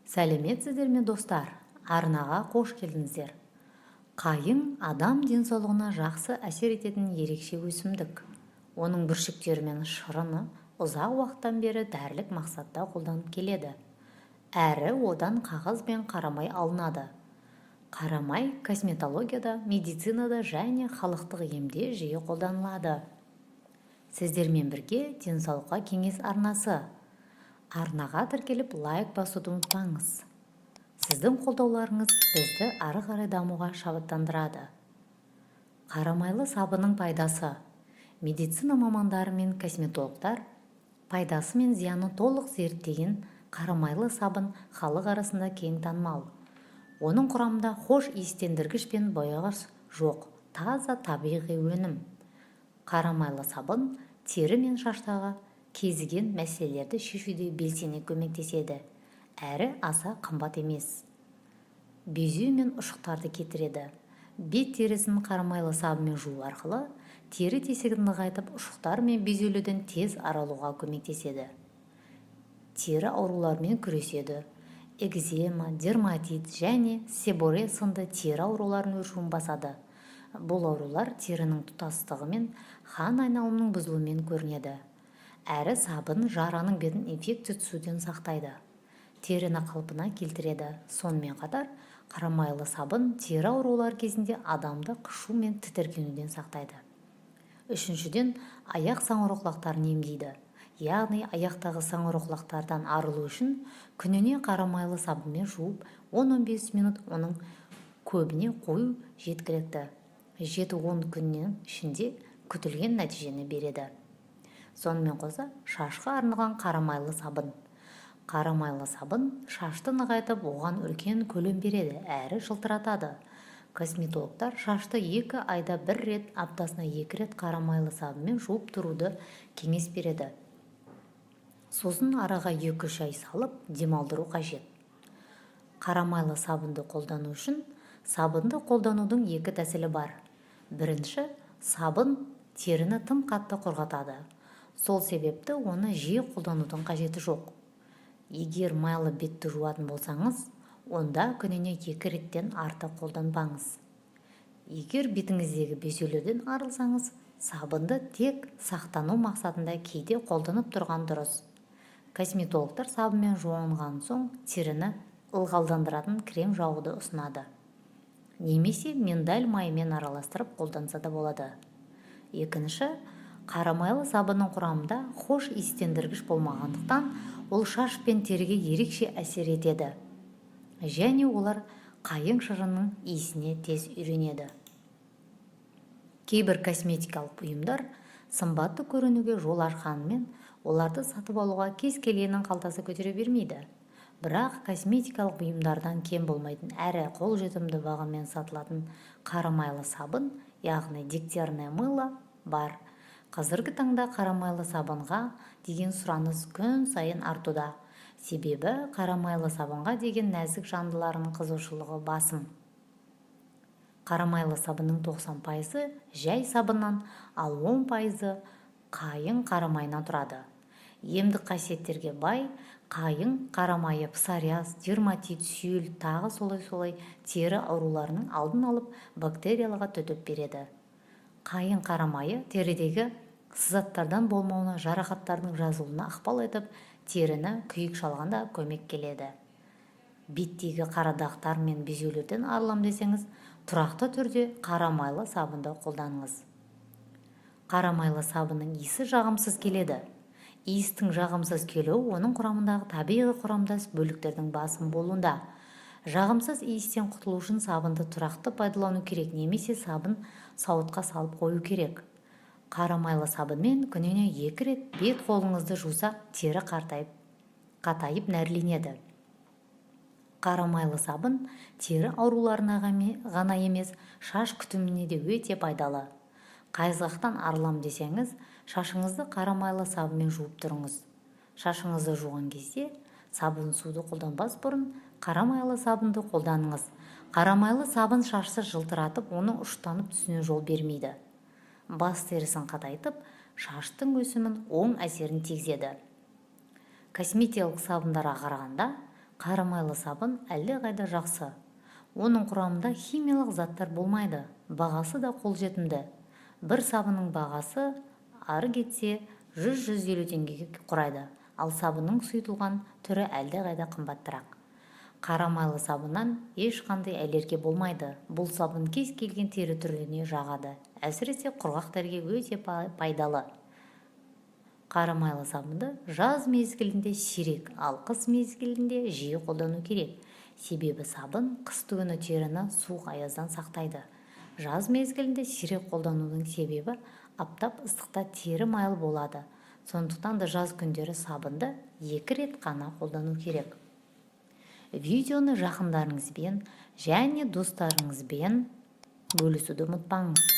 Сәлеметсіздер ме достар? Арнаға қош келдіңіздер. Қайың адам денсаулығына жақсы әсер ететін ерекше өсімдік. Оның бүршіктері мен шырыны ұзақ уақыттан бері дәрілік мақсатта қолданып келеді. Әрі одан қағаз бен қарамай алынады. Қарамай косметологияда, медицинада және халықтық емде жиі қолданылады. Сіздермен бірге денсаулыққа кеңес арнасы. Арнаға тіркеліп лайк басуды ұмытпаңыз. Сіздің қолдауларыңыз бізді ары қарай дамуға шабыттандырады. Қарамайлы сабынның пайдасы. Медицина мамандары мен косметологтар пайдасы мен зияны толық зерттеген қарамайлы сабын халық арасында кең танымал. Оның құрамында хош иістендіргіш пен бояғыш жоқ, таза табиғи өнім. Қарамайлы сабын тері мен шаштағы кезіген мәселелерді шешуде белсене көмектеседі, әрі аса қымбат емес. Безеу мен ұшықтарды кетіреді. Бет терісін қарамайлы сабынмен жуу арқылы тері тесігін нығайтып, ұшықтар мен безеулерден тез арылуға көмектеседі. Тері ауруларымен күреседі. Экзема, дерматит және себоре сынды тері ауруларын өршуін басады. Бұл аурулар терінің тұтастығы мен қан айналымының бұзылуымен көрінеді. Әрі сабын жараның бетін инфекция түсуден сақтайды. Теріні қалпына келтіреді. Сонымен қатар, қарамайлы сабын тері аурулар кезінде адамды қышу мен тітіркенуден сақтайды. Үшіншіден, аяқ саңырауқұлақтарын емдейді. Яғни, аяқтағы саңырауқұлақтардан арылу үшін күніне қарамайлы сабынмен жуып 10-15 минут, оның көбіне қою жеткілікті. 7-10 күннің ішінде күтілген нәтижені береді. Сонымен қоса, шашқа арналған қарамайлы сабын. Қарамайлы сабын шашты нығайтып, оған үлкен көлем береді, әрі жылтыратады. Косметологтар шашты 2 айда 1 рет, аптасына 2 рет қарамайлы сабынмен жуып тұруды кеңес береді. Сосын араға 2-3 ай салып, демалдыру қажет. Қарамайлы сабынды қолдану үшін сабынды қолданудың 2 тәсілі бар. Бірінші, сабын теріні тым қатты құрғатады. Сол себепті оны жиі қолданудың қажеті жоқ. Егер майлы бетті жуатын болсаңыз, онда күніне 2 реттен артық қолданбаңыз. Егер бетіңіздегі безеулерден арылсаңыз, сабынды тек сақтану мақсатында кейде қолданып тұрған дұрыс. Косметологтар сабынмен жуынған соң теріні ылғалдандыратын крем жағуды ұсынады. Немесе миндаль майымен араластырып қолданса да болады. Екінші, қарамайлы сабынның құрамында хош иістендіргіш болмағандықтан, ол шаш пен теріге ерекше әсер етеді. Және олар қайың шырынның иісіне тез үйренеді. Кейбір косметикалық бұйымдар сымбатты көрінуге жол ашқанымен, оларды сатып алуға кез келгеннің қалтасы көтере бермейді. Бірақ косметикалық бұйымдардан кем болмайтын әрі қолжетімді бағамен сатылатын қарамайлы сабын, яғни дегтярное мыло бар. Қазіргі таңда қарамайлы сабынға деген сұраныс күн сайын артуда. Себебі қарамайлы сабынға деген нәзік жандылардың қызығушылығы басым. Қарамайлы сабынның 90% жай сабыннан, ал 10% қайың қарамайынан тұрады. Емдік қасиеттерге бай қайың қарамайы псориаз, дерматит, сүйел, тағы солай тері ауруларының алдын алып, бактерияларға төтеп береді. Қайың қарамайы терідегі сызаттардан болмауына, жарақаттардың жазылуына ықпал етіп, теріні күйік шалғанда көмек келеді. Беттегі қарадақтар мен безеулерден арылам десеңіз, тұрақты түрде қарамайлы сабынды қолданыңыз. Қарамайлы сабынның иісі жағымсыз келеді. Иістің жағымсыз келуі оның құрамындағы табиғи құрамдас бөліктердің басым болуында. Жағымсыз иістен құтылу үшін сабынды тұрақты пайдалану керек, немесе сабын сауытқа салып қою керек. Қарамайлы сабынмен күніне 2 рет бет қолыңызды жусақ, тері қатайып нәрленеді. Қарамайлы сабын тері ауруларына ғана емес, шаш күтіміне де өте пайдалы. Қайызғақтан арылам десеңіз, шашыңызды қарамайлы сабынмен жуып тұрыңыз. Шашыңызды жуған кезде сабын суды қолданбас бұрын қарамайлы сабынды қолданыңыз. Қарамайлы сабын шашты жылтыратып, оның ұштанып түсіне жол бермейді. Бас терісін қатайтып, шаштың өсімін оң әсерін тигізеді. Косметикалық сабындарға қарағанда Қара майлы сабын әлдеқайда жақсы. Оның құрамында химиялық заттар болмайды, бағасы да қолжетімді. Бір сабынның бағасы ары кетсе 100-150 теңгеге құрайды, ал сабынның сұйытылған түрі әлдеқайда қымбаттырақ. Қара майлы сабыннан ешқандай аллергия болмайды. Бұл сабын кез келген тері түріне жағады, әсіресе құрғақ теріге өте пайдалы. Қара майлы сабынды жаз мезгілінде сирек, ал қыс мезгілінде жиі қолдану керек. Себебі сабын қысты күні теріні суық аяздан сақтайды. Жаз мезгілінде сирек қолданудың себебі аптап ыстықта тері майлы болады. Сондықтан да жаз күндері сабынды 2 рет қана қолдану керек. Видеоны жақындарыңызбен және достарыңызбен бөлісуді ұмытпаңыз.